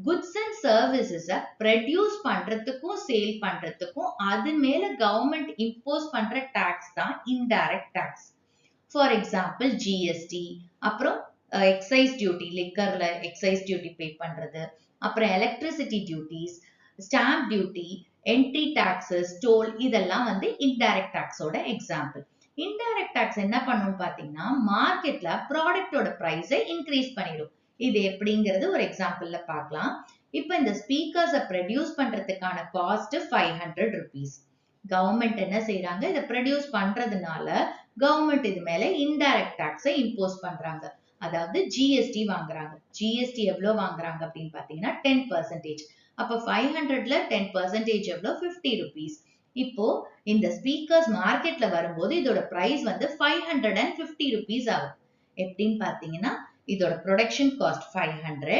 goods and services produce பண்றதுக்கும் sale பண்றதுக்கும் அது மேல கவர்மெண்ட் இம்போஸ் பண்ற டாக்ஸ் தான் indirect tax. For example GST, அப்புறம் எக்ஸைஸ் டியூட்டி, லிக்கர்ல எக்ஸைஸ் டியூட்டி பே பண்றது, அப்புறம் electricity duties, stamp duty, entry taxes, toll, இதெல்லாம் வந்து இன்டைரக்ட் டாக்ஸோட எக்ஸாம்பிள். இன்டைரக்ட் டாக்ஸ் என்ன பண்ணும் பாத்தீங்கன்னா மார்க்கெட்ல ப்ராடக்டோட பிரைஸை இன்க்ரீஸ் பண்ணிடும். இது எப்படிங்கிறது ஒரு எக்ஸாம்பிள்ல பார்க்கலாம். இப்ப இந்த ஸ்பீக்கர்ஸை ப்ரொடியூஸ் பண்றதுக்கான காஸ்ட் 500 rupees. கவர்மெண்ட் என்ன செய்யறாங்க, இதை ப்ரொடியூஸ் பண்றதுனால கவர்மெண்ட் இது மேல இன்டைரக்ட் டாக்ஸை இம்போஸ் பண்றாங்க. அதாவது ஜிஎஸ்டி வாங்குறாங்க. ஜிஎஸ்டி எவ்வளவு வாங்குறாங்க அப்படின்னு பாத்தீங்கன்னா 10%. அப்ப 500ல 10% எவ்வளவு? 50 rupees. இப்போ இந்த ஸ்பீக்கர்ஸ் மார்க்கெட்ல வரும்போது இதோட பிரைஸ் வந்து 550 rupees ஆகும். எப்படின்னு பாத்தீங்கன்னா இதோட ப்ரொடக்ஷன் காஸ்ட் 500,